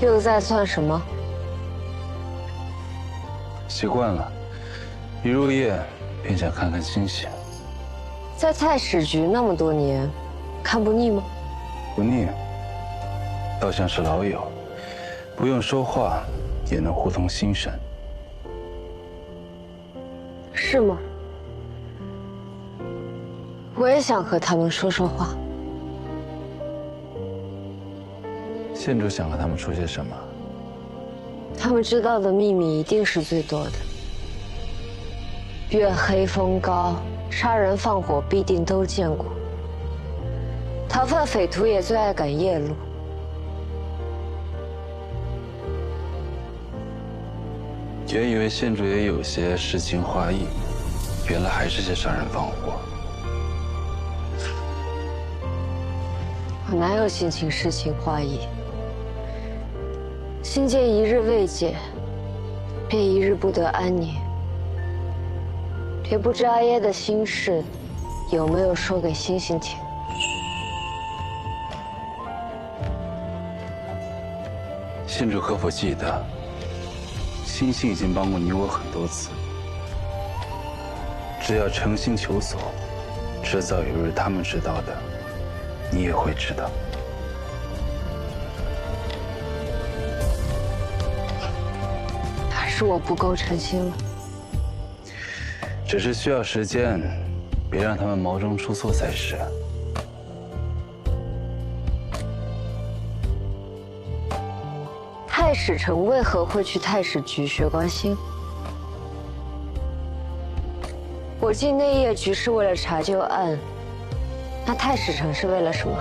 又在算什么？习惯了，一入夜便想看看星星。在太史局那么多年，看不腻吗？不腻，倒像是老友，不用说话也能互通心声。是吗？我也想和他们说说话。县主想和他们说些什么？他们知道的秘密一定是最多的。月黑风高，杀人放火必定都见过。逃犯匪徒也最爱赶夜路。原以为县主也有些诗情画意，原来还是些杀人放火。我哪有心情诗情画意？心界一日未解，便一日不得安宁。也不知阿耶的心事有没有说给星星听。县主可否记得，星星已经帮过你我很多次。只要诚心求索，迟早有日他们知道的，你也会知道。还是我不够诚心了。只是需要时间，别让他们毛中出错才是。太史丞为何会去太史局学关心？我进内业局是为了查究案，那太史丞是为了什么？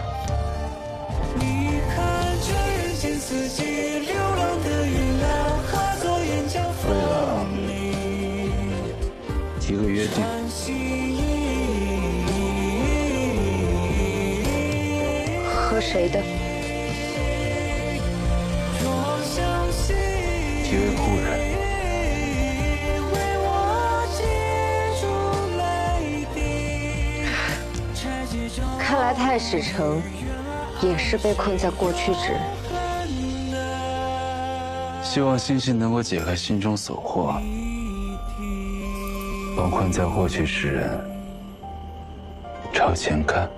你看这人间四季，流浪的云啊，化作眼角风里。一个约定。和谁的？几位故人。看来太史丞也是被困在过去之人。希望星星能够解开心中所惑，帮困在过去之人朝前看。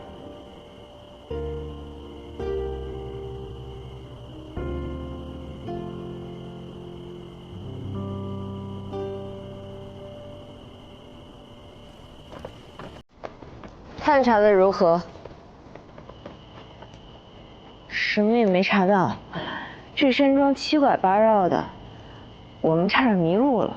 探查的如何？什么也没查到，这山庄七拐八绕的，我们差点迷路了。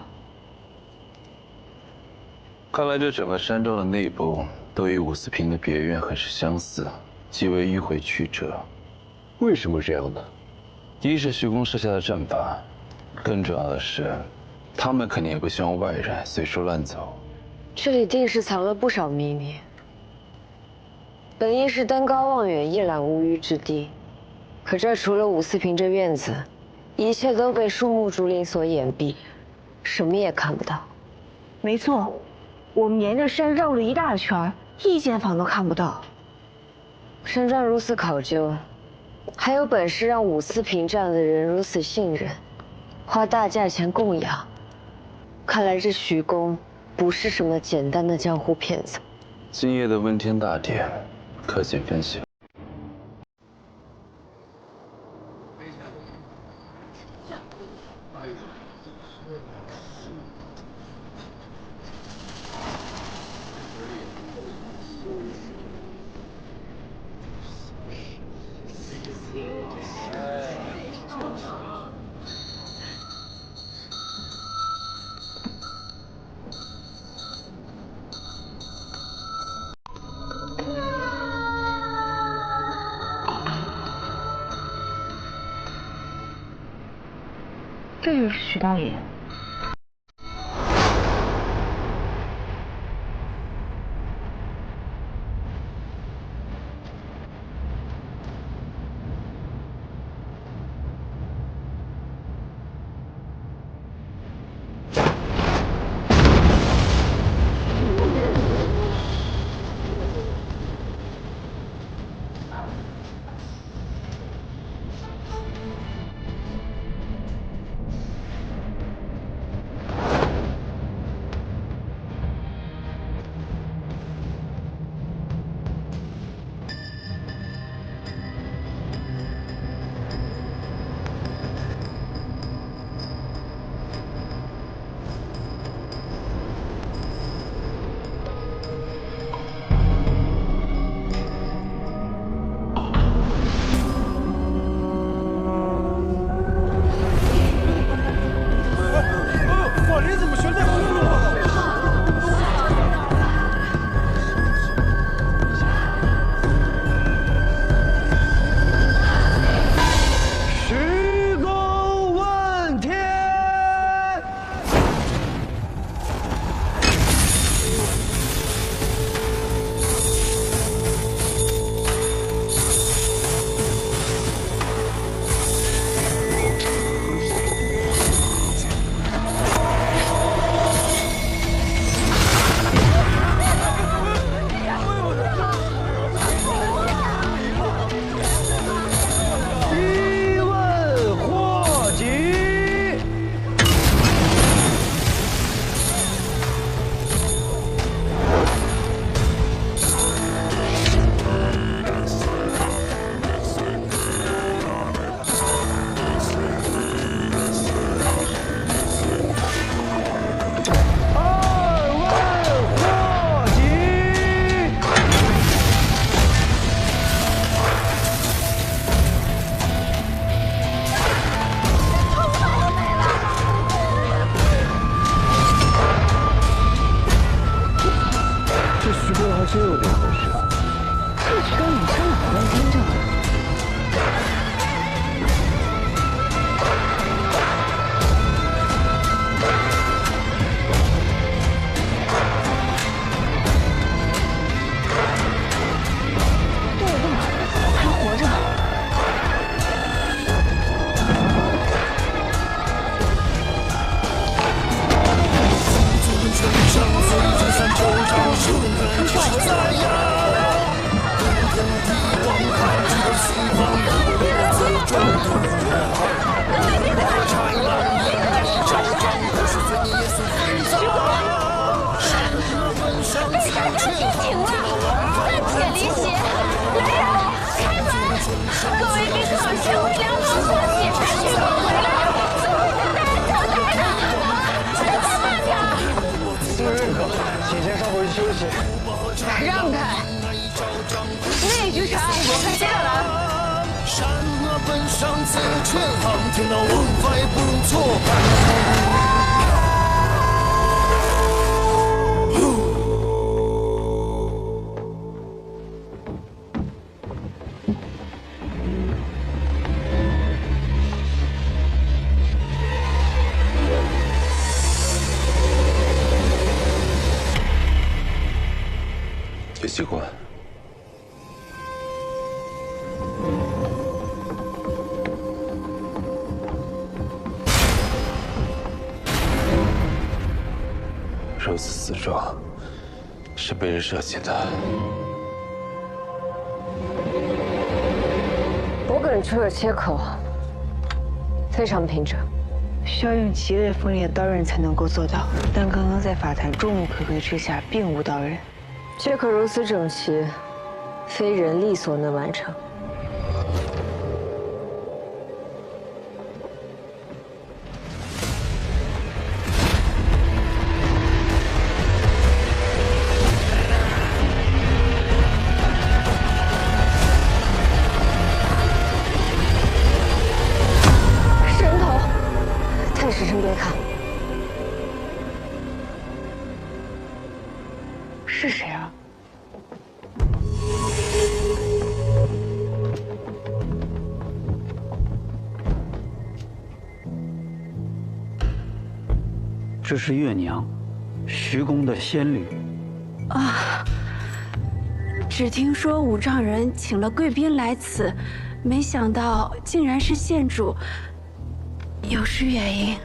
看来这整个山庄的内部都与武四平的别院很是相似，极为迂回曲折。为什么这样呢？一是徐公设下的阵法，更重要的是，他们肯定也不希望外人随处乱走。这里定是藏了不少秘密。本应是登高望远、一览无余之地，可这除了武四平这院子，一切都被树木竹林所掩蔽，什么也看不到。没错，我们沿着山绕了一大圈，一间房都看不到。山庄如此考究，还有本事让武四平这样的人如此信任，花大价钱供养。看来这徐公不是什么简单的江湖骗子。今夜的问天大典，可请分享。这就是徐大爷。军查案，我看接着来。山河本上自全行，天道文化也不容错判。别习惯。如此死状，是被人设计的。脖梗处有切口，非常平整。需要用极为锋利的刀刃才能够做到，但刚刚在法坛众目睽睽之下，并无刀刃。切口如此整齐，非人力所能完成。神头，太师臣别看，是谁啊？这是月娘，徐公的仙侣。只听说五丈人请了贵宾来此，没想到竟然是县主。有失远迎。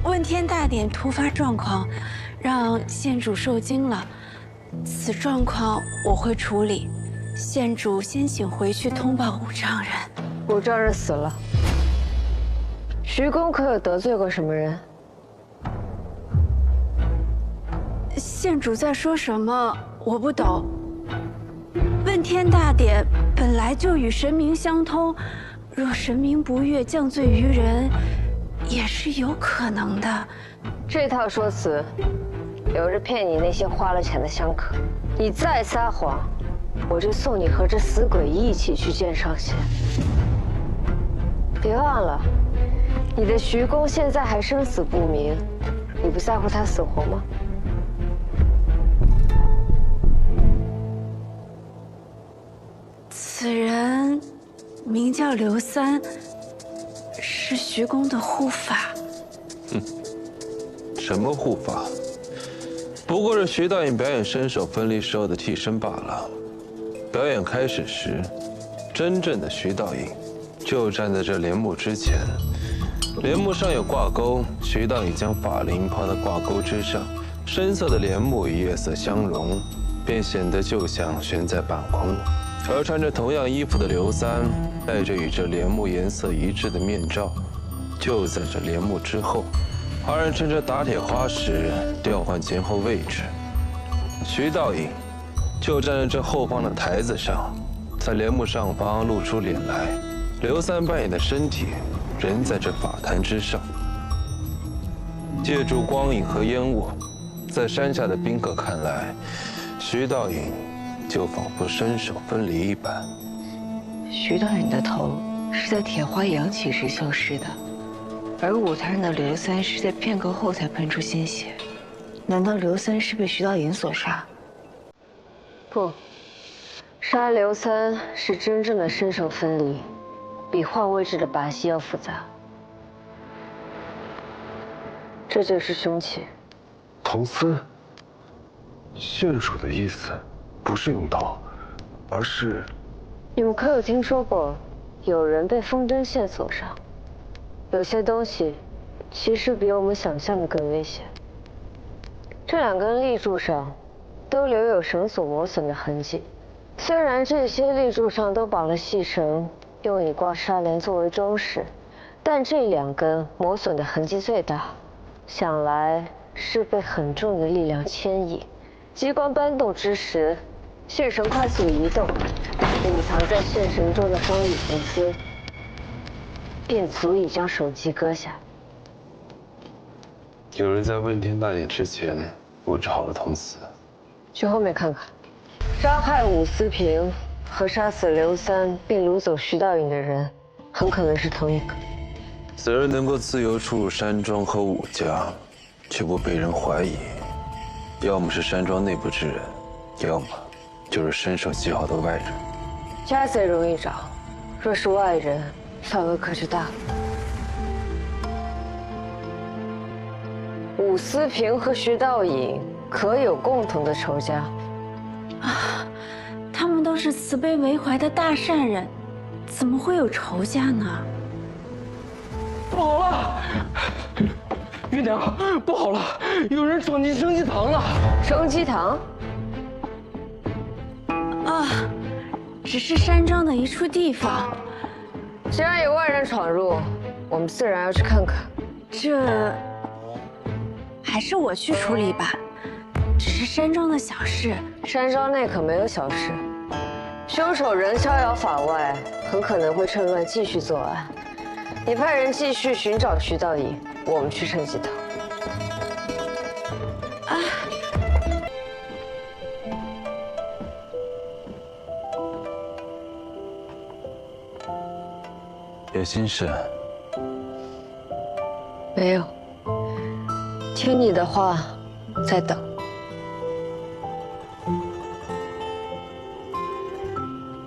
问天大典突发状况，让县主受惊了。此状况我会处理。县主先请回去通报五丈人。五丈人死了。徐公可有得罪过什么人？县主在说什么？我不懂。问天大典本来就与神明相通，若神明不悦降罪于人，也是有可能的。这套说辞，留着骗你那些花了钱的香客。你再撒谎，我就送你和这死鬼一起去见上仙。别忘了，你的徐公现在还生死不明，你不在乎他死活吗？此人名叫刘三，是徐公的护法。什么护法？不过是徐导演表演身手分离时候的替身罢了。表演开始时，真正的徐导演就站在这帘幕之前，帘幕上有挂钩，徐导演将法铃抛到挂钩之上，深色的帘幕与夜色相融，便显得就像悬在半空。而穿着同样衣服的刘三，戴着与这帘幕颜色一致的面罩，就在这帘幕之后。二人趁着打铁花时调换前后位置，徐道隐就站在这后方的台子上，在帘幕上方露出脸来。刘三扮演的身体人在这法坛之上，借助光影和烟雾，在山下的宾客看来，徐道隐就仿佛身手分离一般。徐导演的头是在铁花扬起时消失的，而舞台上的刘三是在片刻后才喷出鲜血。难道刘三是被徐导演所杀？不，杀刘三是真正的身手分离，比换位置的把戏要复杂。这就是凶器。童司，县主的意思不是用刀，而是……你们可有听说过，有人被风筝线索上？有些东西其实比我们想象的更危险。这两根立柱上都留有绳索磨损的痕迹，虽然这些立柱上都绑了细绳，用以挂纱帘作为装饰，但这两根磨损的痕迹最大，想来是被很重的力量牵引。机关搬动之时，线绳快速移动，隐藏在线绳中的双羽缝间，便足以将手机割下。有人在问天大典之前布置好了童司。去后面看看。杀害武思平和杀死刘三并掳走徐道隐的人，很可能是同一个。此人能够自由出入山庄和武家，却不被人怀疑，要么是山庄内部之人，要么就是身手极好的外人。家贼容易找，若是外人，范围可就大了。武思平和徐道隐可有共同的仇家？他们都是慈悲为怀的大善人，怎么会有仇家呢？不好了，玉娘，不好了，有人闯进生机堂了。生机堂？啊，只是山庄的一处地方。既然有外人闯入，我们自然要去看看。这还是我去处理吧，只是山庄的小事。山庄内可没有小事，凶手人逍遥法外，很可能会趁乱继续作案。你派人继续寻找徐道隐，我们去生机堂。有心事？没有，听你的话，在等。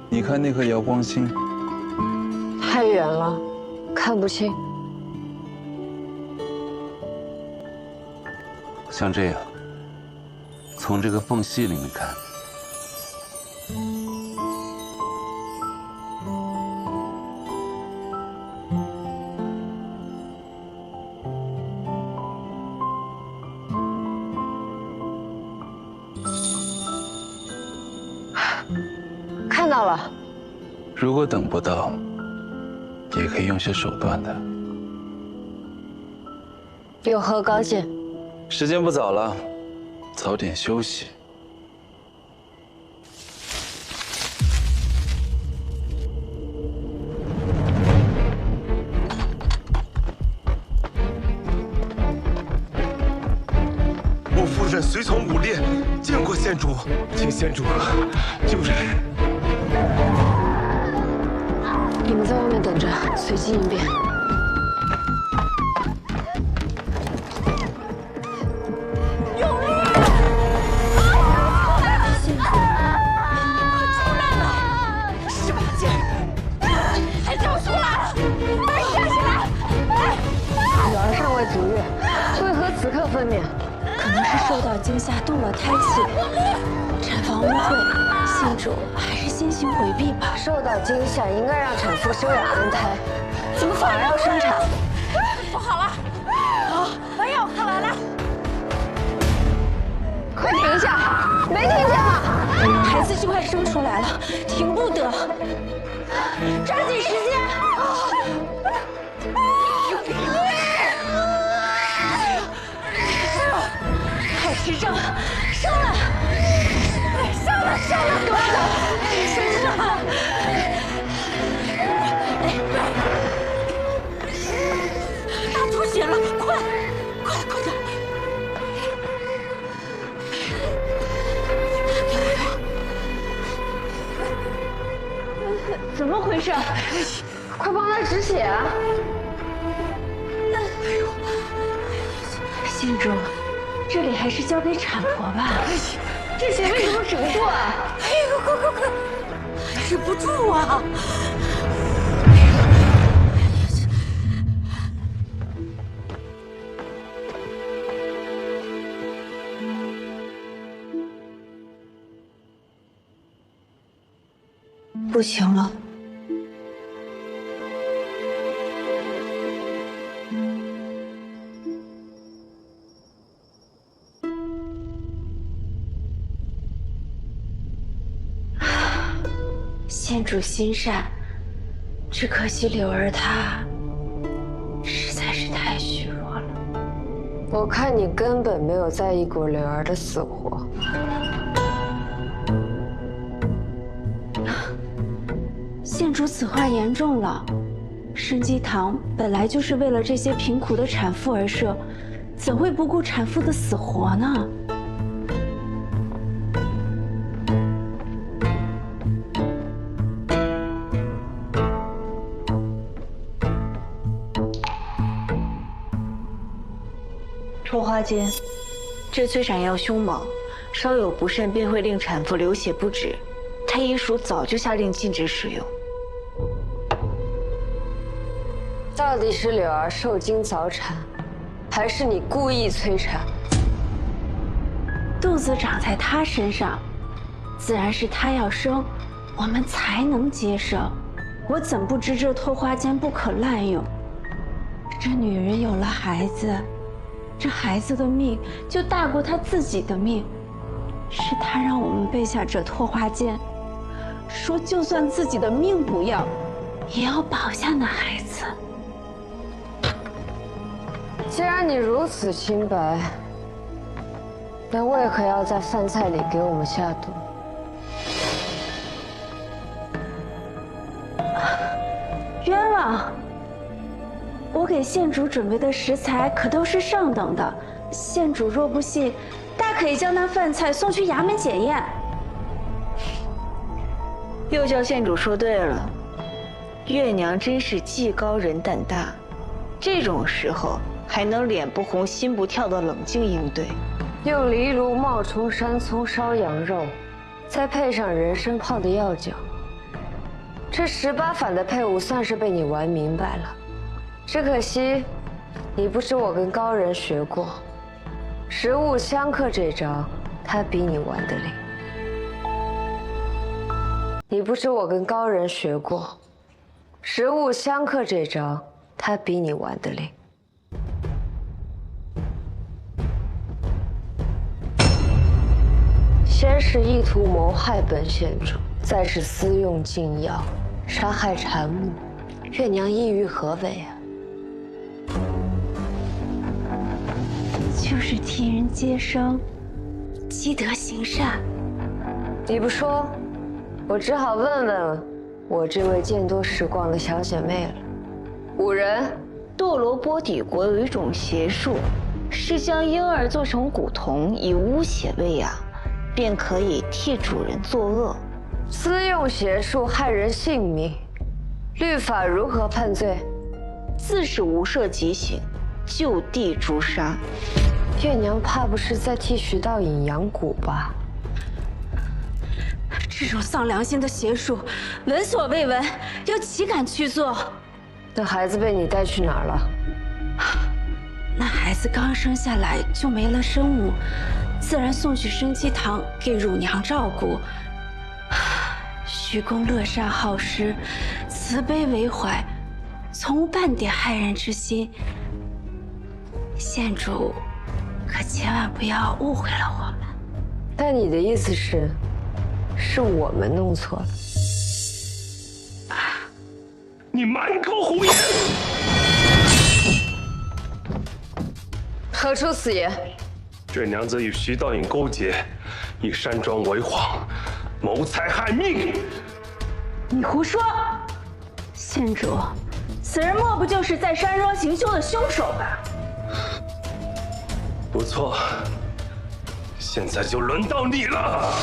你看那颗瑶光星，太远了，看不清。像这样，从这个缝隙里面看，看到了。如果等不到，也可以用些手段的。有何高见？时间不早了，早点休息。我夫人随从武烈，见过县主，请县主救人。你们在外面等着，随机应变。足月，为何此刻分娩？可能是受到惊吓动了胎气，产房污秽，县主还是先行回避吧。受到惊吓应该让产妇休养安胎，怎么反而要生产？不好了！啊，哎呀，快来了！快停下！没听见吗？孩子就快生出来了，停不得，抓紧时间！太持证，上来，上来，上来，快走，身上！大出血了，快点！怎么回事？快帮他止血啊！县主，这里还是交给产婆吧。这血为什么止不住啊？哎呦，快！止不住啊！不行了。县主心善，只可惜柳儿她实在是太虚弱了。我看你根本没有在意过柳儿的死活。县主此话严重了，生机堂本来就是为了这些贫苦的产妇而设，怎会不顾产妇的死活呢？脱花间，这催产药凶猛，稍有不慎便会令产妇流血不止。太医署早就下令禁止使用。到底是柳儿受惊早产，还是你故意催产？肚子长在她身上，自然是她要生，我们才能接生。我怎不知这脱花间不可滥用？这女人有了孩子，这孩子的命就大过她自己的命。是她让我们备下这脱花间，说就算自己的命不要，也要保下那孩子。既然你如此清白，那为何要在饭菜里给我们下毒？冤枉！我给县主准备的食材可都是上等的，县主若不信，大可以将那饭菜送去衙门检验。又叫县主说对了，月娘真是技高人胆大，这种时候还能脸不红心不跳的冷静应对。用藜芦冒充山葱烧羊肉，再配上人参泡的药酒，这18反的配伍算是被你玩明白了。只可惜，你不知我跟高人学过，食物相克这招，他比你玩得灵。你不知我跟高人学过，食物相克这招，他比你玩得灵。先是意图谋害本县主，再是私用禁药，杀害产母，月娘意欲何为啊？就是替人接生，积德行善。你不说，我只好问问我这位见多识广的小姐妹了。5人，堕罗波底国有一种邪术，是将婴儿做成蛊童，以污血喂养，便可以替主人作恶。私用邪术害人性命，律法如何判罪？自是无赦极刑，就地诛杀。月娘怕不是在替徐道隐养蛊吧？这种丧良心的邪术，闻所未闻，又岂敢去做？那孩子被你带去哪儿了？那孩子刚生下来就没了生母，自然送去生机堂给乳娘照顾。徐公乐善好施，慈悲为怀，从无半点害人之心。县主可千万不要误会了我们。但你的意思是我们弄错了？你满口胡言！何出此言？这娘子与徐道隐勾结，以山庄为谎，谋财害命。你胡说！县主，此人莫不就是在山庄行凶的凶手吧？不错，现在就轮到你了。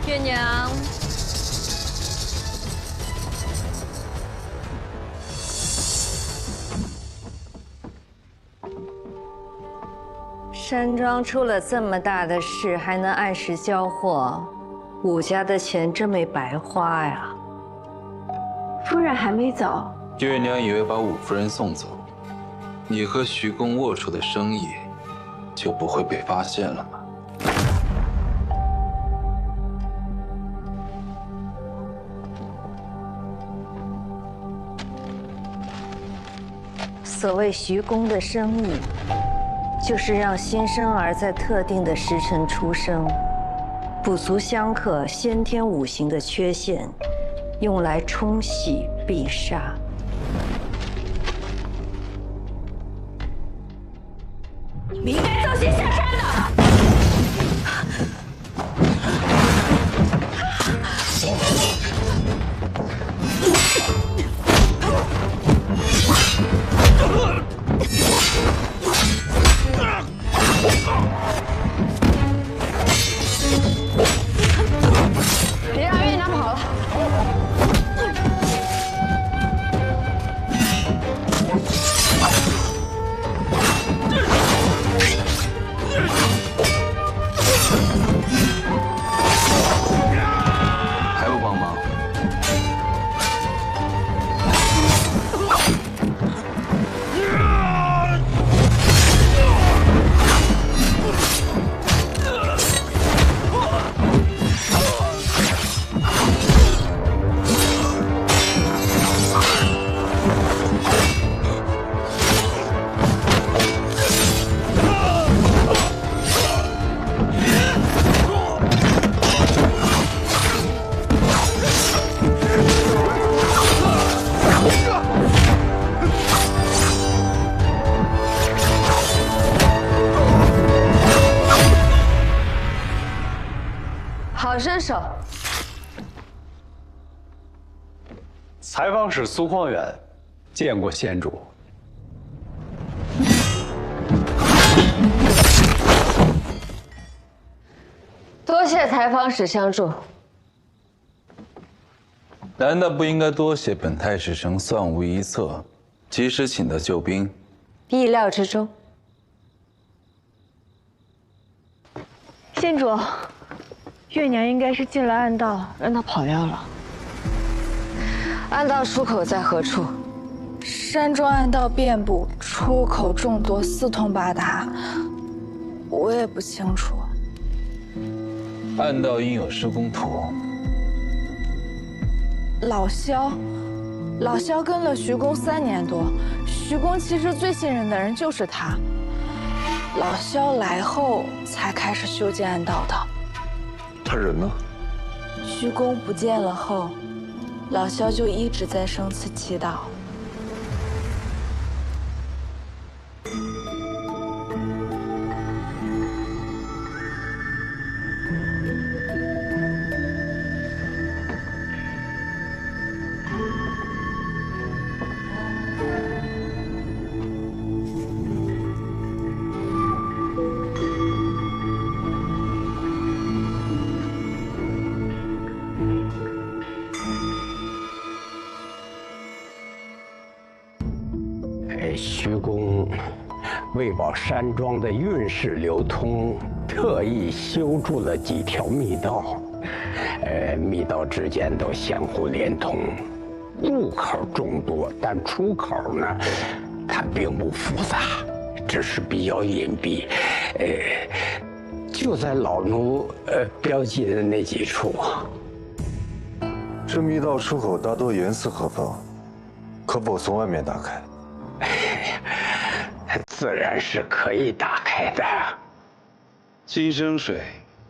月娘，山庄出了这么大的事，还能按时交货，武家的钱真没白花呀。夫人还没走。月娘以为把武夫人送走，你和徐公龌龊的生意就不会被发现了吗？所谓徐公的生意，就是让新生儿在特定的时辰出生，补足相克先天五行的缺陷，用来冲洗避煞。你应该早些下山的。别让月娘跑了！好身手。采访使苏匡远见过县主。多谢采访使相助。难道不应该多谢本太史丞算无一策，及时请得救兵？意料之中。县主，月娘应该是进了暗道，让她跑掉了。暗道出口在何处？山中暗道遍布，出口众多，四通八达，我也不清楚。暗道应有施工图。老萧跟了徐公3年多，徐公其实最信任的人就是他。老萧来后才开始修建暗道的。他人呢？徐公不见了后，老萧就一直在生祠祈祷。徐公为保山庄的运势流通，特意修筑了几条密道，密道之间都相互连通，入口众多，但出口呢，它并不复杂，只是比较隐蔽，就在老奴标记的那几处。这密道出口大多严丝合缝，可否从外面打开？自然是可以打开的。金生水，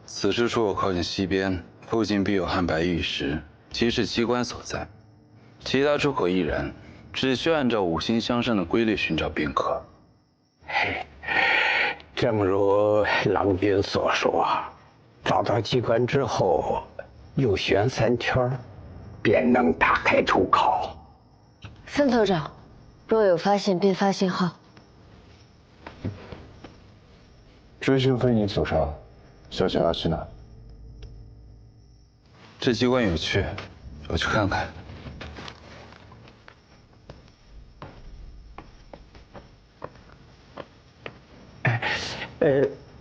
此时出口靠近西边，附近必有汉白玉石，即是机关所在。其他出口亦然，只需按照五行相生的规律寻找便可。正如郎君所说，找到机关之后，又旋3圈，便能打开出口。孙头长，若有发现，便发信号。追寻飞影所上，小姐要去哪？这机关有趣，我去看看。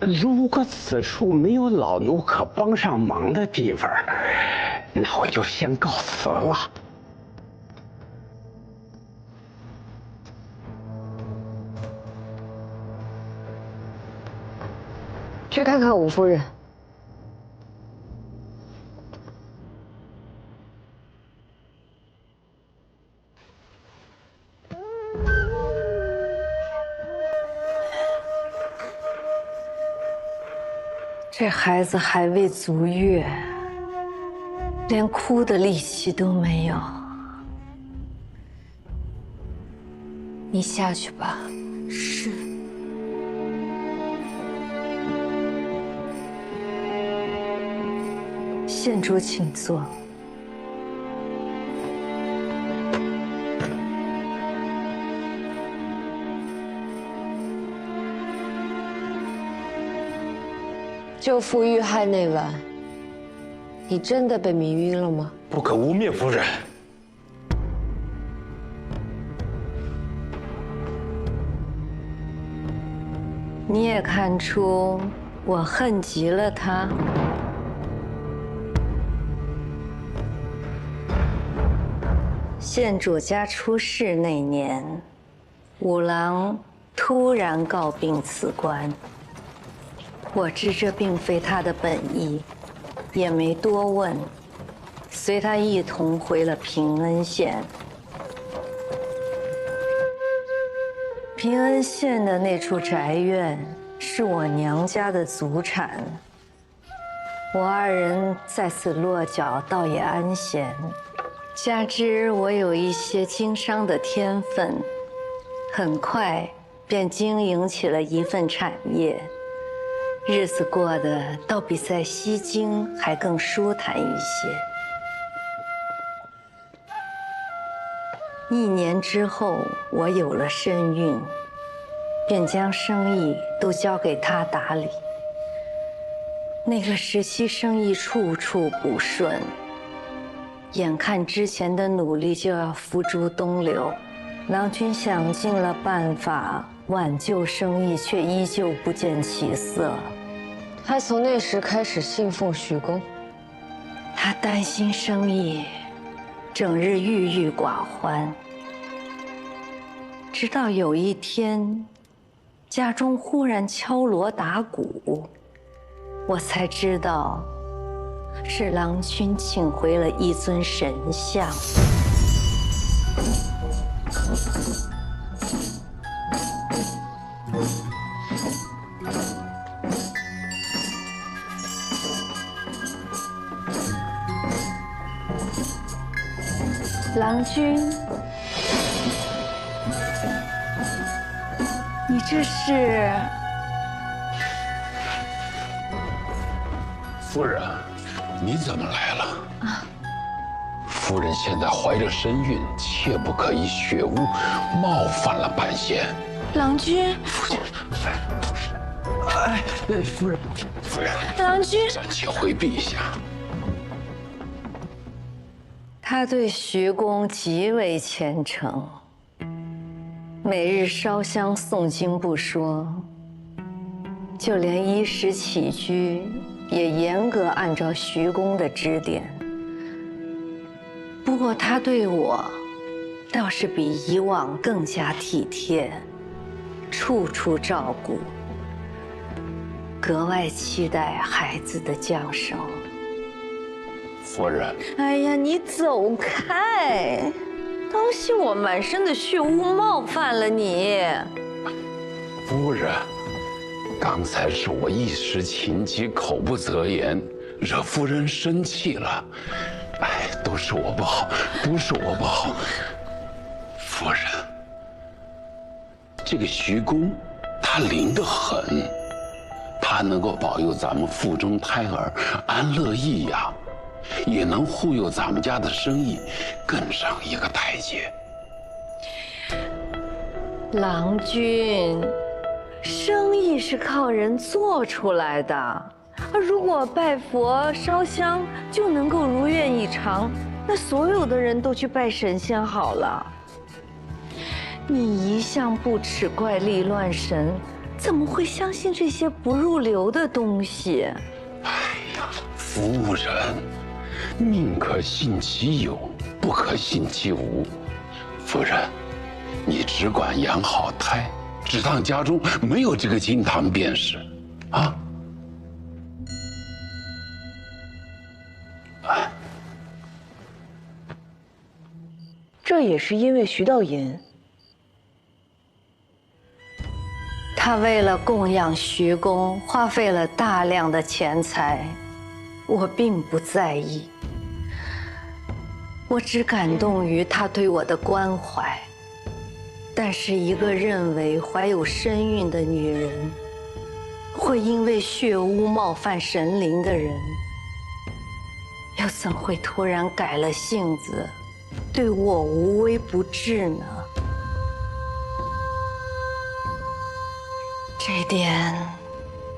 如果此处没有老奴可帮上忙的地方，那我就先告辞了。去看看武夫人。这孩子还未足月，连哭的力气都没有。你下去吧。是。县主，请坐。舅父遇害那晚，你真的被迷晕了吗？不可污蔑夫人。你也看出我恨极了他。县主家出事那年，五郎突然告病辞官。我知这并非他的本意，也没多问，随他一同回了平恩县。平恩县的那处宅院是我娘家的祖产，我2人在此落脚，倒也安闲。加之我有一些经商的天分，很快便经营起了一份产业。日子过得倒比在西京还更舒坦一些。1年之后，我有了身孕，便将生意都交给他打理。那个时期，生意处处不顺，眼看之前的努力就要付诸东流，郎君想尽了办法挽救生意，却依旧不见起色。他从那时开始信奉徐公，他担心生意，整日郁郁寡欢。直到有一天，家中忽然敲锣打鼓，我才知道是郎君请回了一尊神像。郎君，你这是？夫人，你怎么来了？啊，夫人现在怀着身孕，切不可以血污，冒犯了半仙。郎君，夫人，夫人，郎君，暂且回避一下。他对徐公极为虔诚，每日烧香诵经不说，就连衣食起居也严格按照徐公的指点。不过他对我倒是比以往更加体贴，处处照顾，格外期待孩子的降生。夫人，哎呀，你走开！当心我满身的血污冒犯了你。夫人，刚才是我一时情急，口不择言，惹夫人生气了。哎，都是我不好，都是我不好。夫人，这个徐公，他灵得很，他能够保佑咱们腹中胎儿安乐易养，也能护佑咱们家的生意更上一个台阶。郎君，生意是靠人做出来的。如果拜佛烧香就能够如愿以偿，那所有的人都去拜神仙好了。你一向不耻怪力乱神，怎么会相信这些不入流的东西？哎呀，夫人，宁可信其有，不可信其无。夫人，你只管养好胎，只当家中没有这个金堂便是，啊。这也是因为徐道隐。他为了供养徐公，花费了大量的钱财，我并不在意。我只感动于他对我的关怀。但是一个认为怀有身孕的女人会因为血污冒犯神灵的人，又怎会突然改了性子，对我无微不至呢？这点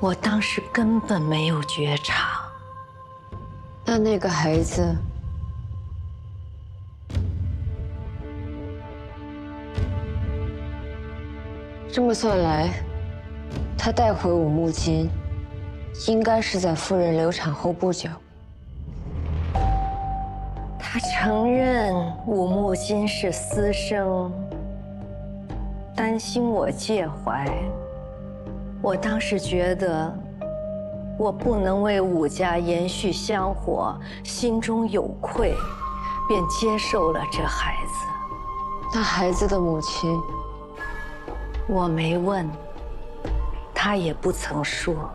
我当时根本没有觉察。那个孩子，这么算来，他带回五木金，应该是在夫人流产后不久。他承认五木金是私生，担心我介怀。我当时觉得我不能为武家延续香火，心中有愧，便接受了这孩子。那孩子的母亲，我没问，他也不曾说。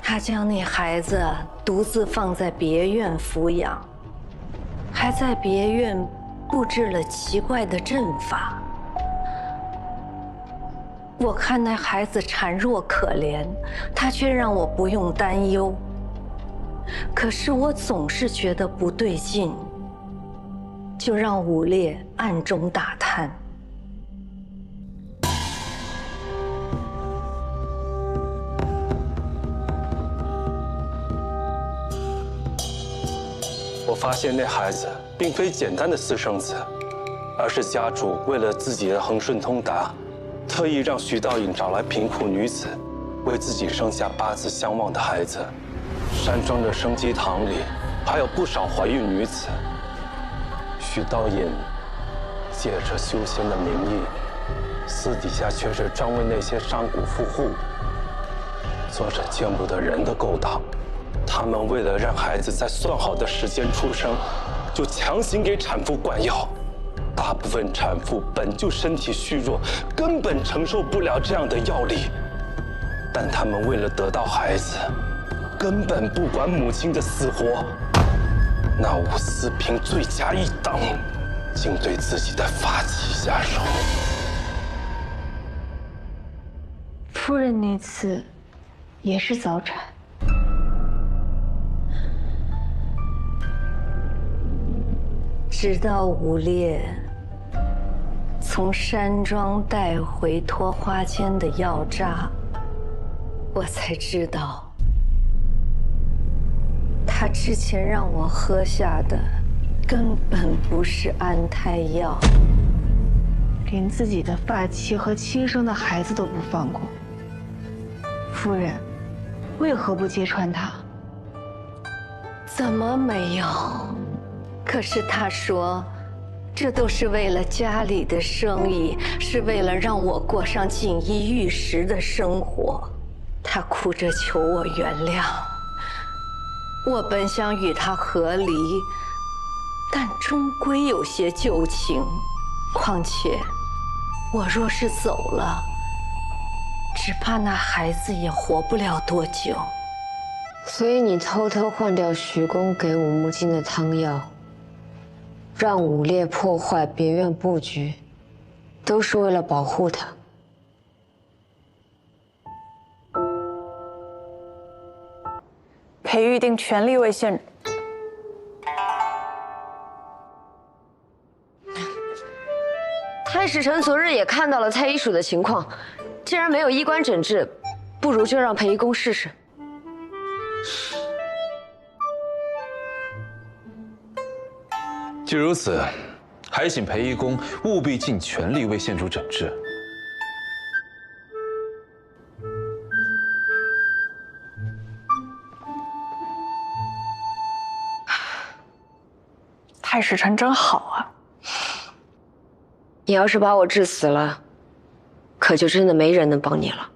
他将那孩子独自放在别院抚养，还在别院布置了奇怪的阵法。我看那孩子孱弱可怜，他却让我不用担忧。可是我总是觉得不对劲，就让武烈暗中打探。我发现那孩子并非简单的私生子，而是家主为了自己的恒顺通达，特意让徐道隐找来贫苦女子，为自己生下8字相望的孩子。山庄的生鸡堂里还有不少怀孕女子。徐道隐借着修仙的名义，私底下却是专为那些商贾富户做着见不得人的勾当。他们为了让孩子在算好的时间出生，就强行给产妇灌药。大部分产妇本就身体虚弱，根本承受不了这样的药力，但他们为了得到孩子，根本不管母亲的死活。那武思平罪加一等，竟对自己的发妻下手。夫人那次也是早产。直到武烈从山庄带回托花间的药渣，我才知道，他之前让我喝下的根本不是安胎药，连自己的发妻和亲生的孩子都不放过。夫人，为何不揭穿他？怎么没有？可是他说，这都是为了家里的生意，是为了让我过上锦衣玉食的生活。他哭着求我原谅。我本想与他和离，但终归有些旧情。况且，我若是走了，只怕那孩子也活不了多久。所以你偷偷换掉徐公给武木金的汤药，让武烈破坏别院布局，都是为了保护他。裴玉定全力为县。太史丞昨日也看到了太医署的情况，既然没有医官诊治，不如就让裴医公试试。既如此，还请裴医公务必尽全力为县主诊治。太史丞真好啊！你要是把我治死了，可就真的没人能帮你了。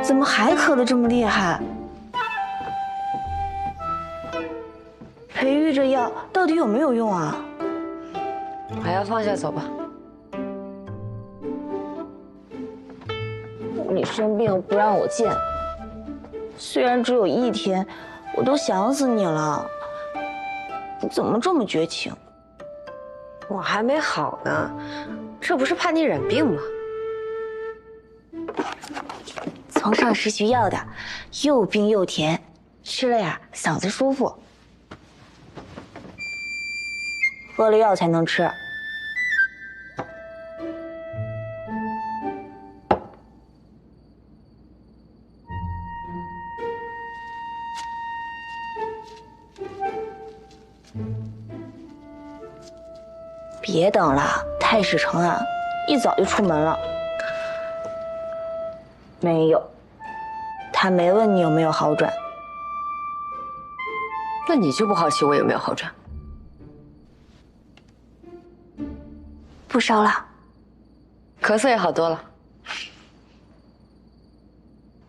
怎么还咳得这么厉害？裴玉这药到底有没有用啊？还要放下走吧。你生病不让我见，虽然只有1天，我都想死你了。你怎么这么绝情？我还没好呢，这不是怕你染病吗？从上时学药的，又冰又甜，吃了呀嗓子舒服。喝了药才能吃。别等了，太史丞啊，一早就出门了。没有，他没问你有没有好转。那你就不好奇我有没有好转？不烧了，咳嗽也好多了。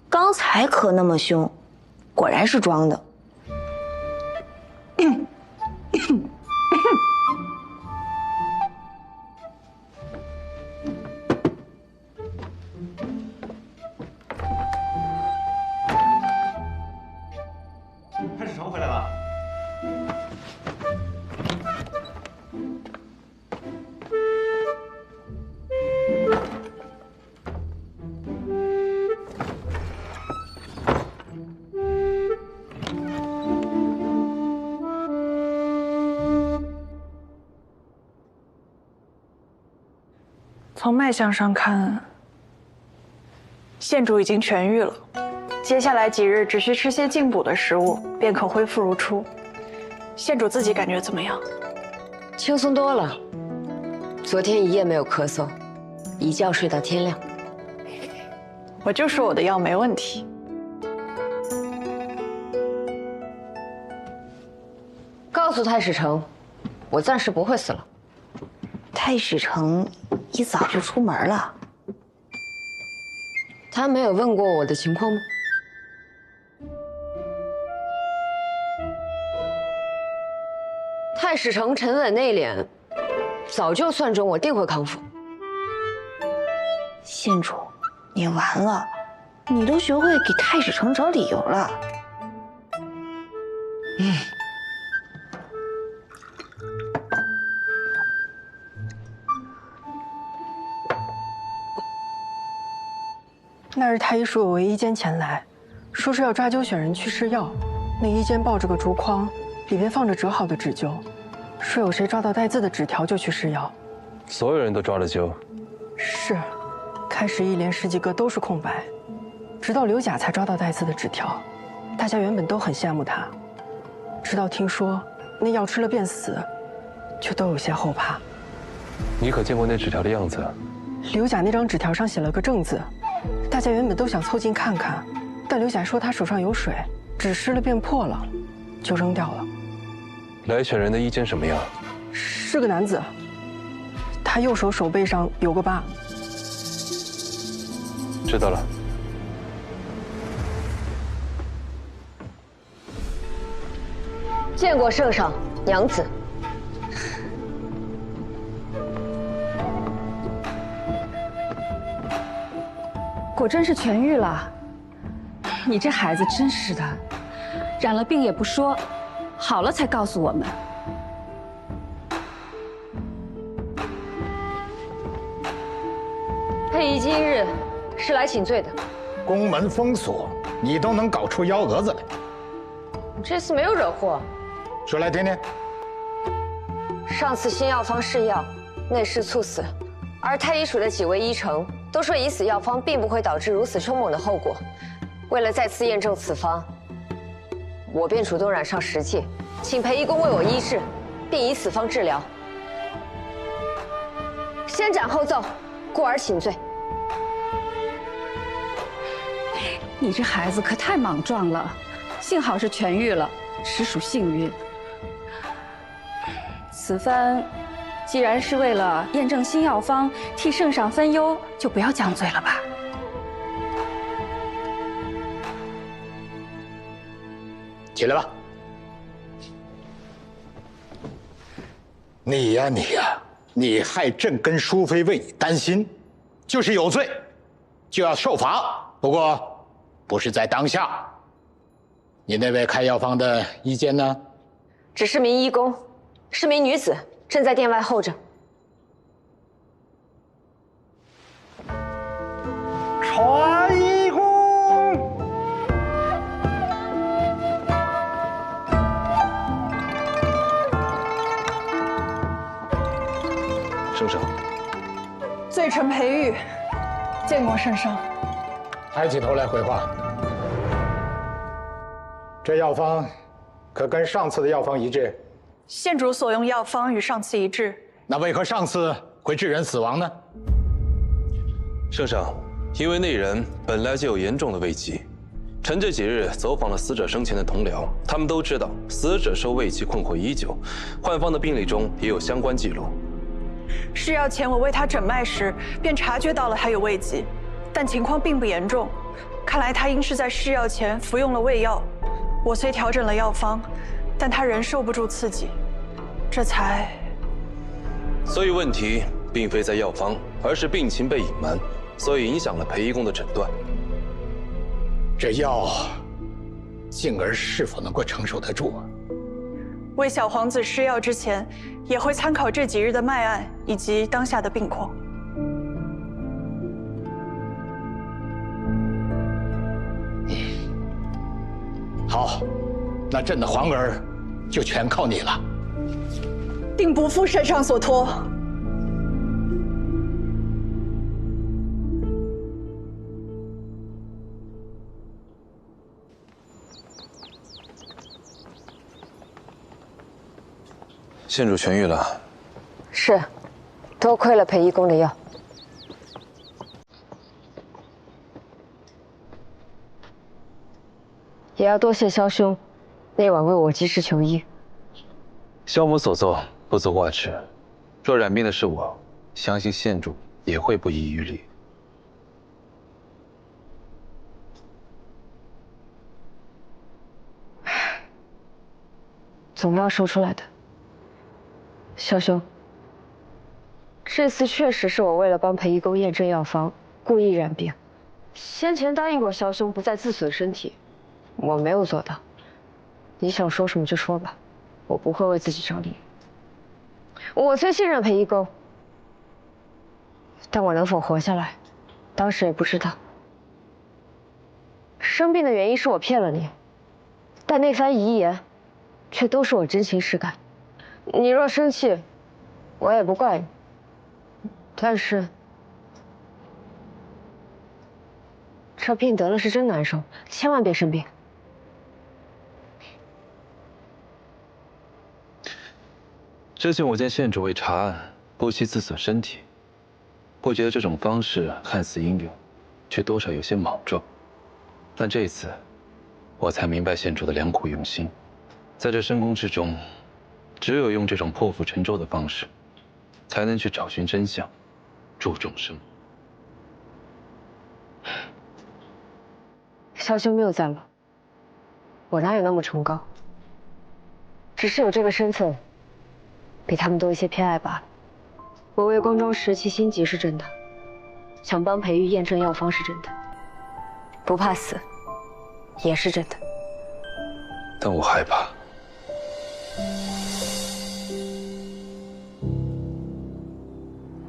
刚才咳那么凶，果然是装的。从脉象上看，县主已经痊愈了。接下来几日只需吃些进补的食物，便可恢复如初。县主自己感觉怎么样？轻松多了。昨天一夜没有咳嗽，一觉睡到天亮。我就说我的药没问题。告诉太史丞，我暂时不会死了。太史丞一早就出门了。他没有问过我的情况吗？太史丞沉稳内敛，早就算准我定会康复。县主，你完了，你都学会给太史丞找理由了。那日太医署有位医监前来，说是要抓阄选人去试药。那医监抱着个竹筐，里边放着折好的纸阄，说有谁抓到带字的纸条就去试药。所有人都抓了阄。是，开始一连10几个都是空白，直到刘甲才抓到带字的纸条。大家原本都很羡慕他，直到听说那药吃了便死，就都有些后怕。你可见过那纸条的样子？刘甲那张纸条上写了个正字。大家原本都想凑近看看，但刘甲说他手上有水，纸湿了便破了，就扔掉了。来选人的医监什么样？是个男子，他右手手背上有个疤。知道了。见过圣上，娘子。果真是痊愈了。你这孩子真是的，染了病也不说，好了才告诉我们。佩仪今日是来请罪的。宫门封锁，你都能搞出幺蛾子来。这次没有惹祸。说来听听。上次新药方试药，内侍猝死，而太医署的几位医丞都说已死药方并不会导致如此凶猛的后果。为了再次验证此方，我便主动染上实剂，请裴医公为我医治，并以此方治疗。先斩后奏，故而请罪。你这孩子可太莽撞了，幸好是痊愈了，实属幸运。此番既然是为了验证新药方，替圣上分忧，就不要犟嘴了吧。起来吧。你呀你呀，你害朕跟淑妃为你担心，就是有罪，就要受罚。不过，不是在当下。你那位开药方的医监呢？只是名医公，是名女子，正在殿外候着。传医公。圣上，罪臣裴玉，见过圣上。抬起头来回话。这药方可跟上次的药方一致？县主所用药方与上次一致。那为何上次会致人死亡呢？圣上，因为那人本来就有严重的胃疾，臣这几日走访了死者生前的同僚，他们都知道死者受胃疾困惑已久，患方的病历中也有相关记录。试药前我为他诊脉时，便察觉到了他有胃疾，但情况并不严重。看来他应是在试药前服用了胃药。我虽调整了药方，但他仍受不住刺激，这才……所以问题并非在药方，而是病情被隐瞒，所以影响了裴医公的诊断。这药，静儿是否能够承受得住啊？为小皇子施药之前，也会参考这几日的脉案以及当下的病况。好，那朕的皇儿就全靠你了。定不负圣上所托。县主痊愈了。是，多亏了裴义公的药。也要多谢萧兄，那晚为我及时求医。萧母所做不足挂齿，若染病的是我，相信县主也会不遗余力。总要说出来的。萧兄，这次确实是我为了帮裴义公验证药方，故意染病。先前答应过萧兄不再自损身体，我没有做到。你想说什么就说吧，我不会为自己找理由。我最信任裴义公，但我能否活下来，当时也不知道。生病的原因是我骗了你，但那番遗言，却都是我真情实感。你若生气，我也不怪你。但是，这病得了是真难受，千万别生病。之前我见县主为查案不惜自损身体，我觉得这种方式看似英勇，却多少有些莽撞。但这次，我才明白县主的良苦用心。在这深宫之中，只有用这种破釜沉舟的方式，才能去找寻真相，助众生。萧兄谬赞了，我哪有那么崇高？只是有这个身份，比他们多一些偏爱罢了。我为宫中拾其心急是真的，想帮裴玉验证药方是真的，不怕死也是真的。但我害怕。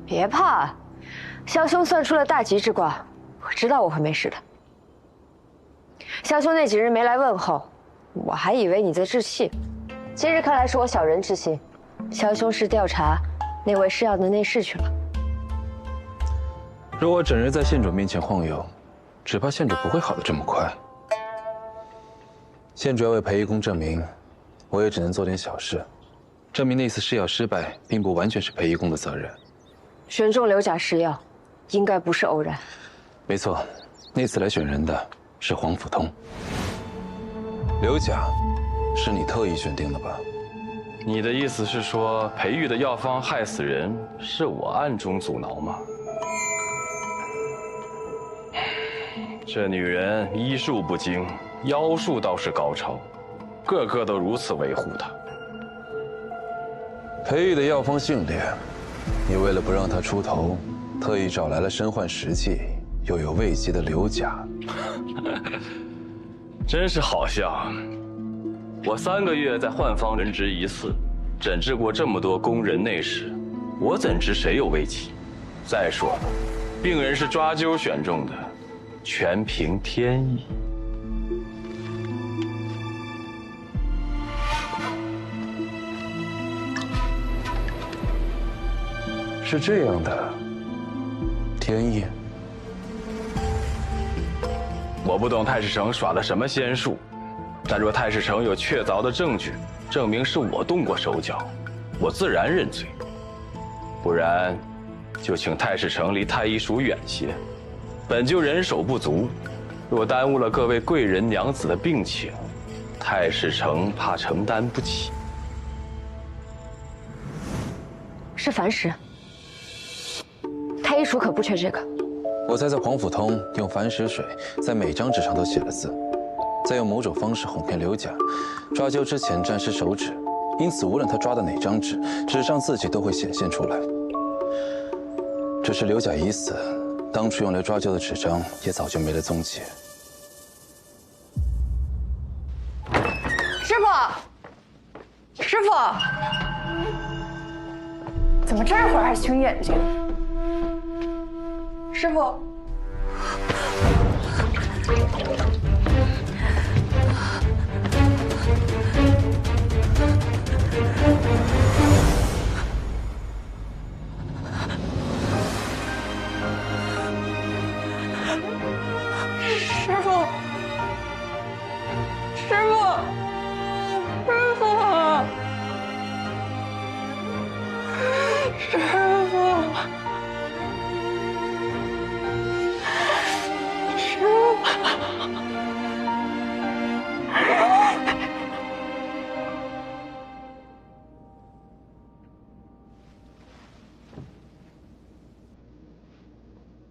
别怕，萧兄算出了大吉之卦，我知道我会没事的。萧兄那几日没来问候，我还以为你在置气，今日看来是我小人之心。萧兄是调查那位施药的内侍去了。若我整日在县主面前晃悠，只怕县主不会好得这么快。县主要为裴义公证明，我也只能做点小事，证明那次试药失败并不完全是裴义公的责任。选中刘甲试药，应该不是偶然。没错，那次来选人的是黄甫通。刘甲，是你特意选定的吧？你的意思是说，裴玉的药方害死人，是我暗中阻挠吗？这女人医术不精，妖术倒是高超，个个都如此维护她。裴玉的药方姓烈，你为了不让他出头，特意找来了身患实际又有位极的刘甲。真是好笑。我3个月在浣坊任职一次，诊治过这么多宫人内侍，我怎知谁有危疾？再说了，病人是抓阄选中的，全凭天意。是这样的，天意。我不懂太史丞耍了什么仙术，但若太史丞有确凿的证据，证明是我动过手脚，我自然认罪。不然，就请太史丞离太医署远些。本就人手不足，若耽误了各位贵人娘子的病情，太史丞怕承担不起。是凡石，太医署可不缺这个。我猜测黄甫通用矾石水在每张纸上都写了字，再用某种方式哄骗刘甲，抓阄之前沾湿手指，因此无论他抓的哪张纸，纸上字迹都会显现出来。只是刘甲已死，当初用来抓阄的纸张也早就没了踪迹。师傅，师傅，怎么这会儿还清眼睛？师傅，师傅，师傅，师傅，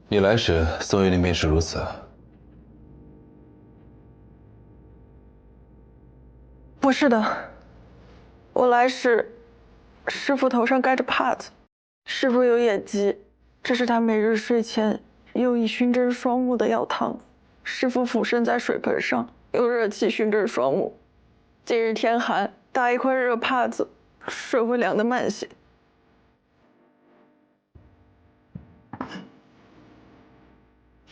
你来时，宋玉玲便是如此。不是的，我来时，师傅头上盖着帕子，师傅有眼疾，这是他每日睡前用以熏蒸双目的药汤。师傅俯身在水盆上，用热气熏蒸双目。今日天寒，搭一块热帕子，水会凉得慢些。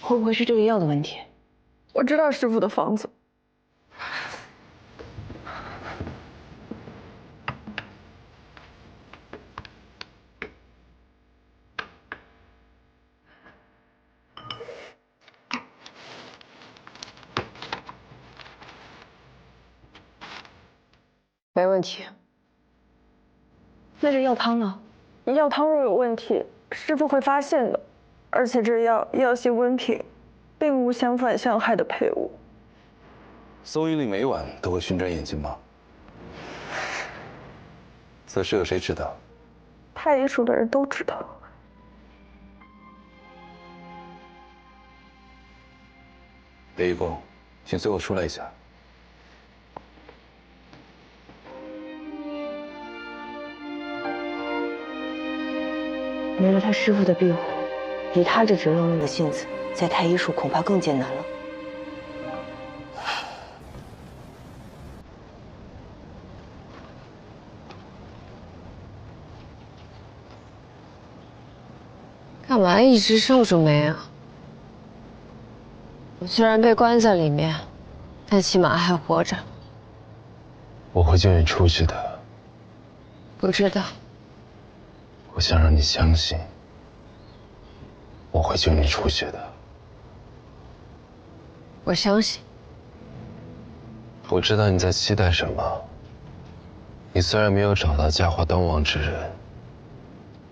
会不会是这个药的问题？我知道师傅的方子。没问题。那这药汤呢？药汤若有问题，师傅会发现的。而且这药性温平，并无相反相害的配伍。宋玉玲每晚都会熏蒸眼睛吗？此事有谁知道？太医署的人都知道。北医公，请随我出来一下。没了他师傅的庇护，以他这折腾的性子，在太医署恐怕更艰难了。干嘛一直皱着眉啊？我虽然被关在里面，但起码还活着。我会救你出去的。不知道。我想让你相信，我会救你出去的。我相信。我知道你在期待什么。你虽然没有找到家华端王之人，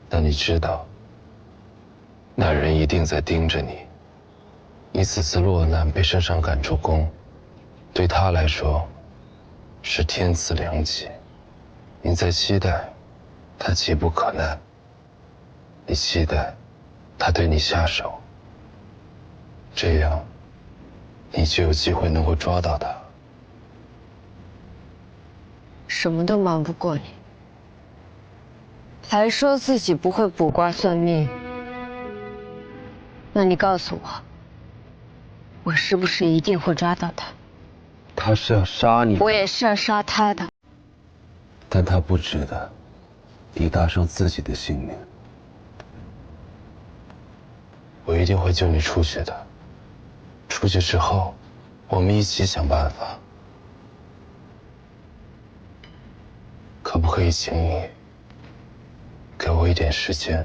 但你知道，那人一定在盯着你。你此次落难被圣上赶出宫，对他来说是天赐良机。你在期待他急不可耐，你期待他对你下手，这样你就有机会能够抓到他。什么都瞒不过你，还说自己不会卜卦算命。那你告诉我，我是不是一定会抓到他？他是要杀你，我也是要杀他的。但他不值得以搭上自己的性命。我一定会救你出去的。出去之后，我们一起想办法。可不可以请你给我一点时间？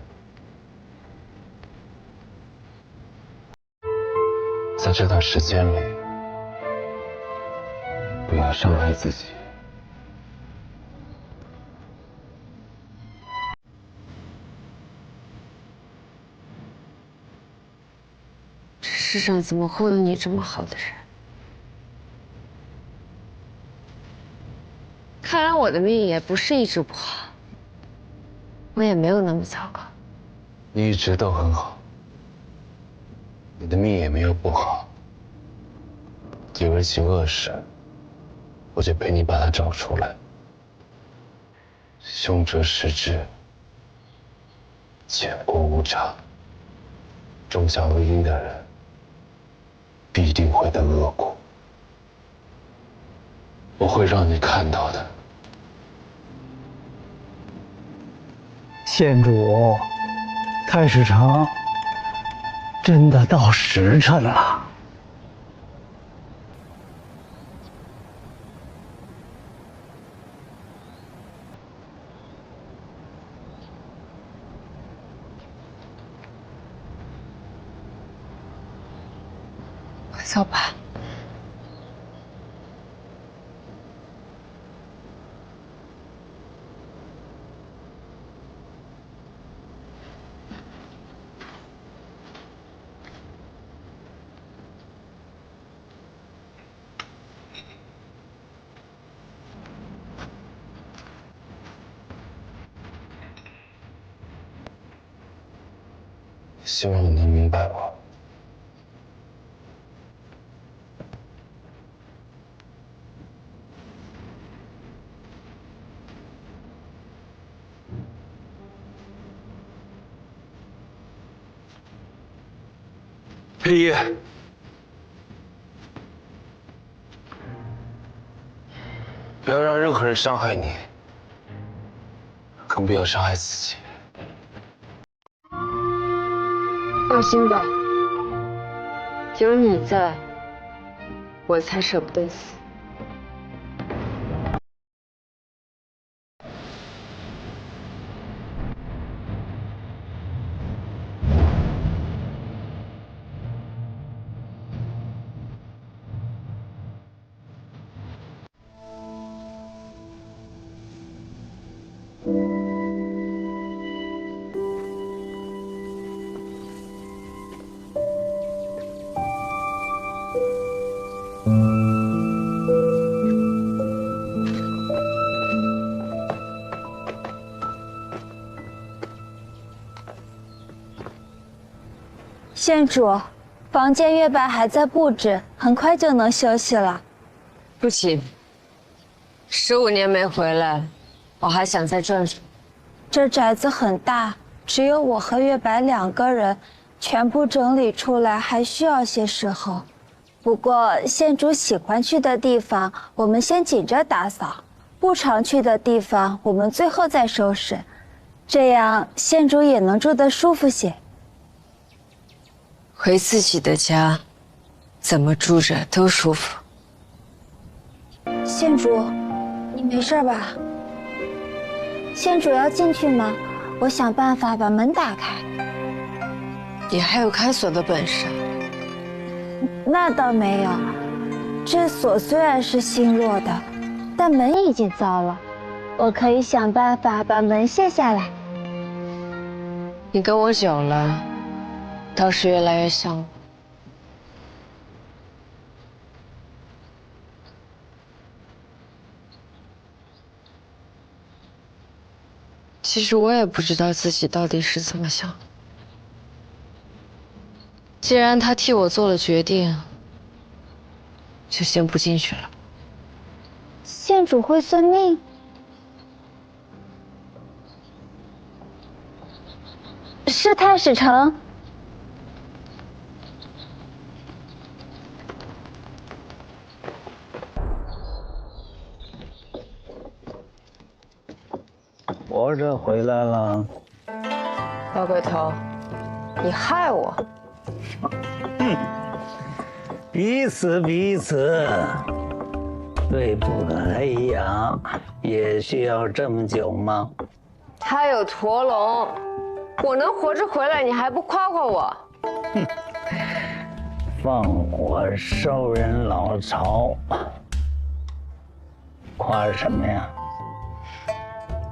在这段时间里，不要伤害自己。这世上怎么会有你这么好的人？看来我的命也不是一直不好，我也没有那么糟糕。你一直都很好，你的命也没有不好。有人行恶事，我就陪你把他找出来。凶者实之，浅薄无常，种下恶因的人，必定会得恶果。我会让你看到的。县主，太史城真的到时辰了。快走吧。希望你能明白我。裴爷，不要让任何人伤害你，更不要伤害自己。放心吧，有你在，我才舍不得死。县主，房间月白还在布置，很快就能休息了。不行，15年没回来，我还想再转转。这宅子很大，只有我和月白2个人，全部整理出来还需要些时候。不过县主喜欢去的地方，我们先紧着打扫；不常去的地方，我们最后再收拾，这样县主也能住得舒服些。回自己的家，怎么住着都舒服。县主，你没事吧？县主要进去吗？我想办法把门打开。你还有开锁的本事？那倒没有，这锁虽然是新落的，但门已经糟了。我可以想办法把门卸下来。你跟我久了，倒是越来越像我。其实我也不知道自己到底是怎么想。既然他替我做了决定，就先不进去了。县主会算命？是太史城。活着回来了。老鬼头，你害我！彼此彼此，对付个黑羊也需要这么久吗？他有驼龙，我能活着回来，你还不夸夸我？哼，放火烧人老巢，夸什么呀？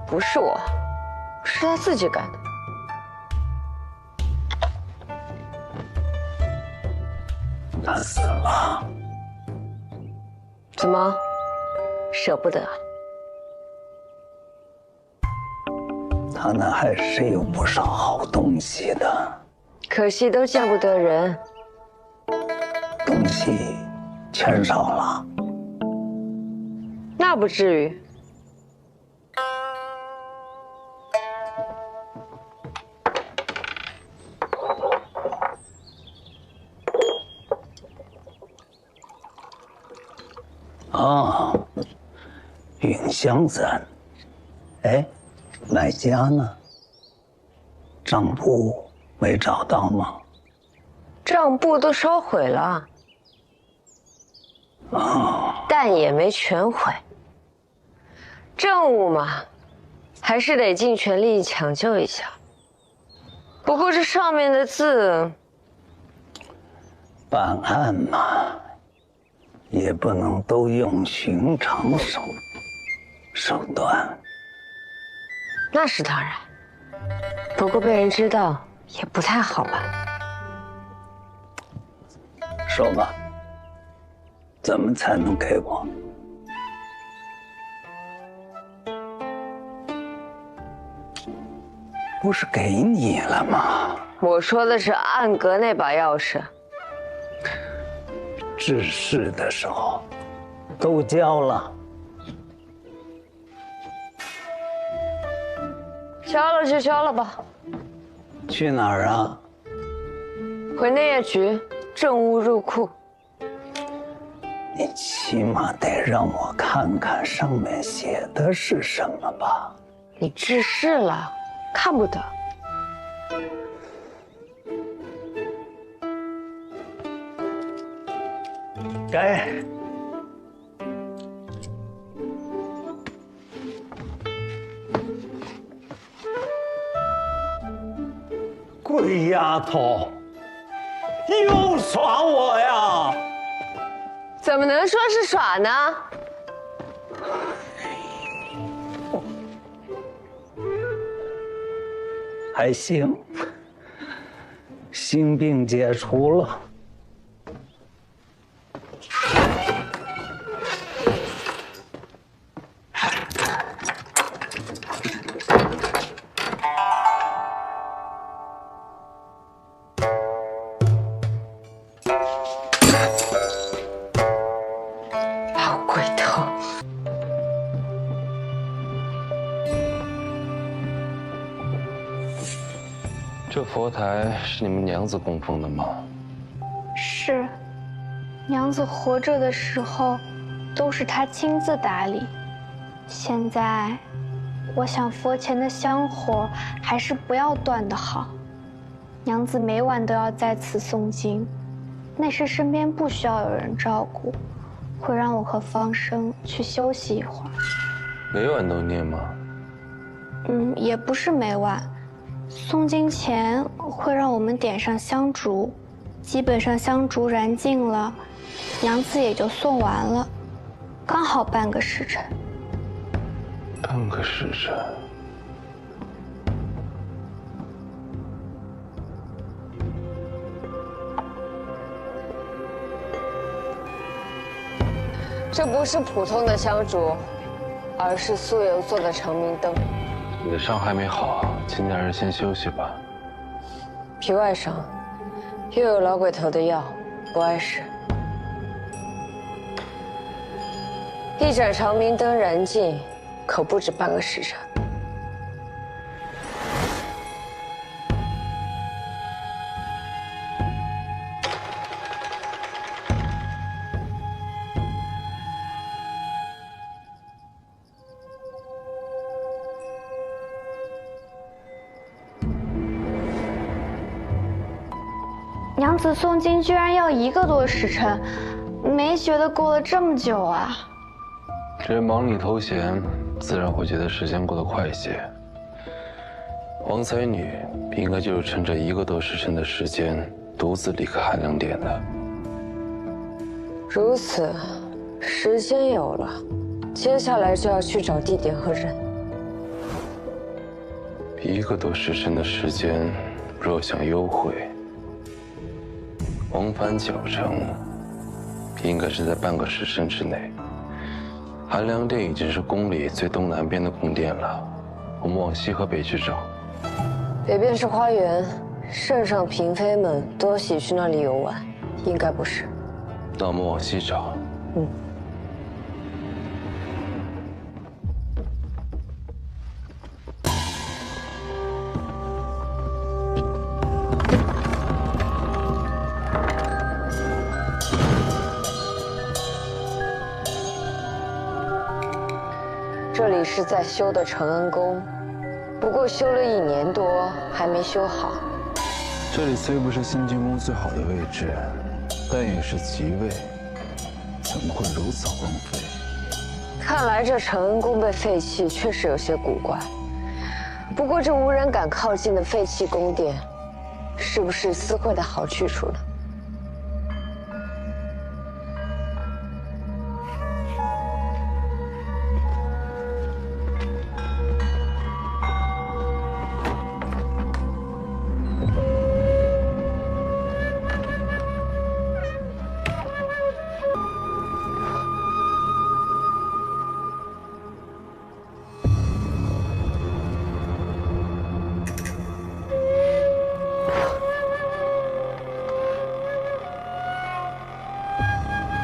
不是我，是他自己干的。他死了。怎么，舍不得？他那还是有不少好东西的，可惜都见不得人。东西缺少了。那不至于。啊，云香伞。哎，买家呢？账簿没找到吗？账簿都烧毁了，但也没全毁。政务嘛，还是得尽全力抢救一下。不过这上面的字，办案嘛，也不能都用寻常手段。那是当然，不过被人知道也不太好吧？说吧，怎么才能给我？不是给你了吗？我说的是暗格那把钥匙。致仕的时候都交了。交了就交了吧。去哪儿啊？回内业局，政务入库。你起码得让我看看上面写的是什么吧。你致仕了，看不得。该。鬼丫头，又耍我呀！怎么能说是耍呢？还行，心病解除了。老鬼头！这佛台是你们娘子供奉的吗？是，娘子活着的时候，都是她亲自打理。现在，我想佛前的香火还是不要断的好。娘子每晚都要在此诵经，那时身边不需要有人照顾，会让我和方生去休息一会儿。每晚都念吗？也不是每晚。诵经前会让我们点上香烛，基本上香烛燃尽了，娘子也就诵完了，刚好半个时辰。半个时辰。这不是普通的香烛，而是酥油做的长明灯。你的伤还没好，请家人先休息吧。皮外伤，又有老鬼头的药，不碍事。一盏长明灯燃尽，可不止半个时辰。娘子诵经居然要1个多时辰，没觉得过了这么久啊。这人忙里偷闲，自然会觉得时间过得快些。王才女应该就是趁这1个多时辰的时间，独自离开寒凉殿的。如此，时间有了，接下来就要去找地点和人。1个多时辰的时间，若想幽会，往返脚程，应该是在半个时辰之内。寒凉殿已经是宫里最东南边的宫殿了，我们往西和北去找。北边是花园，圣上嫔妃们多喜去那里游玩，应该不是。那我们往西找。这里是在修的承恩宫，不过修了1年多，还没修好。这里虽不是新进宫最好的位置，但也是吉位，怎么会如此荒废？看来这承恩宫被废弃，确实有些古怪。不过这无人敢靠近的废弃宫殿，是不是私会的好去处呢？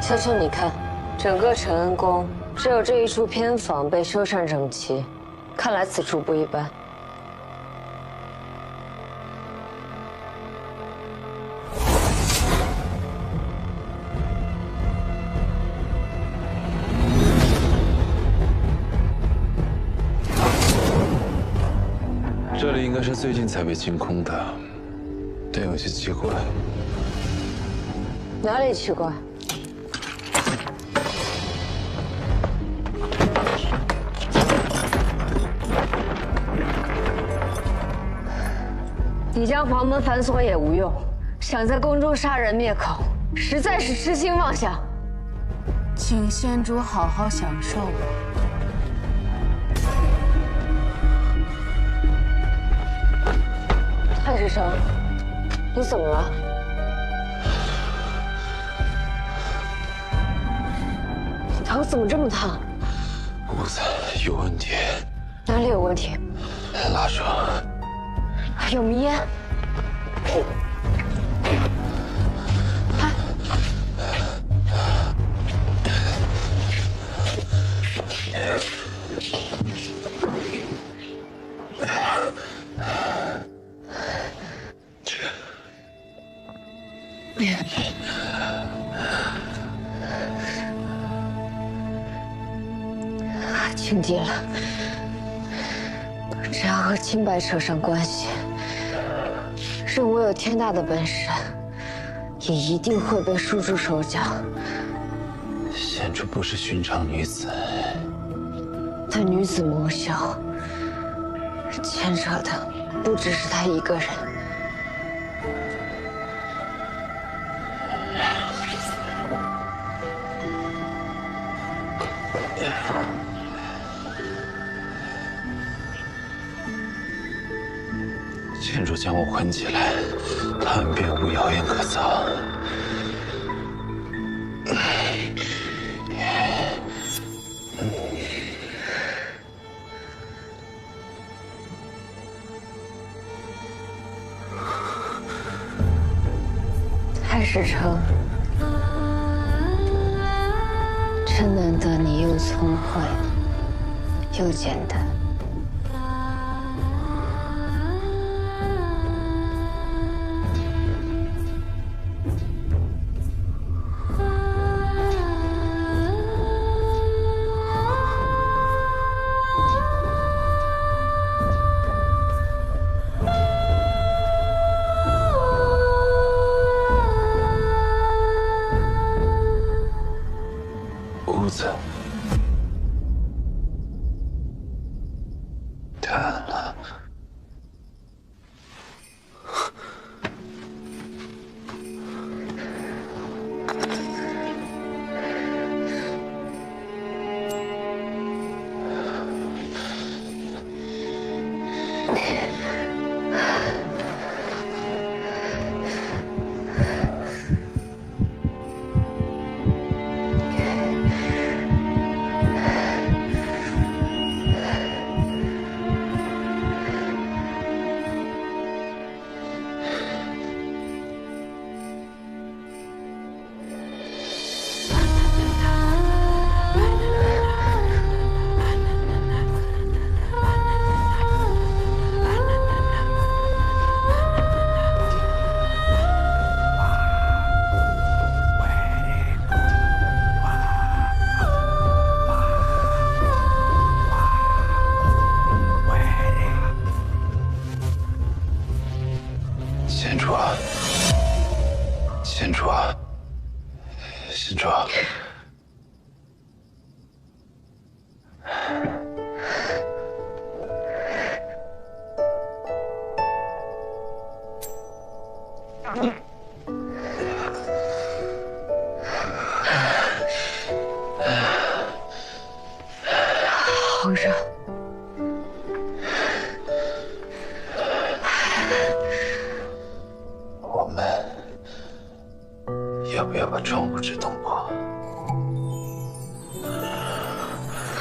求求你看，整个承恩宫只有这一处偏房被修缮整齐，看来此处不一般。这里应该是最近才被清空的，但有些奇怪。哪里奇怪？你将黄门反锁也无用，想在宫中杀人灭口，实在是痴心妄想。请仙主好好享受吧。太师成，你怎么了？你头怎么这么烫？屋子有问题。哪里有问题？蜡烛。有迷烟。清洁了，只要和清白扯上关系，任我有天大的本事，也一定会被束住手脚。仙主不是寻常女子，但女子魔秀，牵扯的不只是她一个人。仙主将我捆起来，他们便无谣言可造。太史成，真难得你又聪慧又简单。屋子淡了。仙主，仙主，仙主，好热。我们要不要把窗户纸捅破？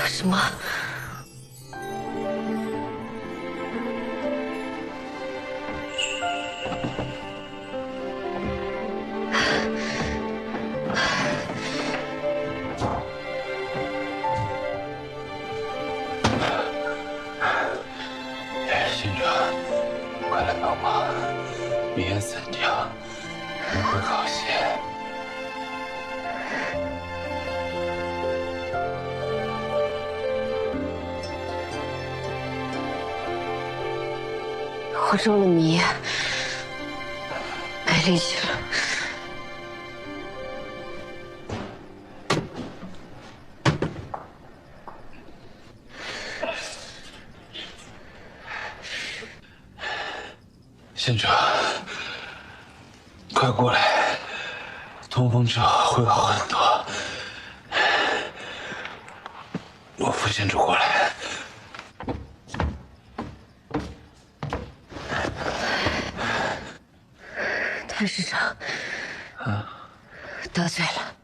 什么？能吗？明言怎样，你会高兴？我中了迷，没力气了。县主，快过来！通风之后会好很多。我扶县主过来。太师长，得罪了。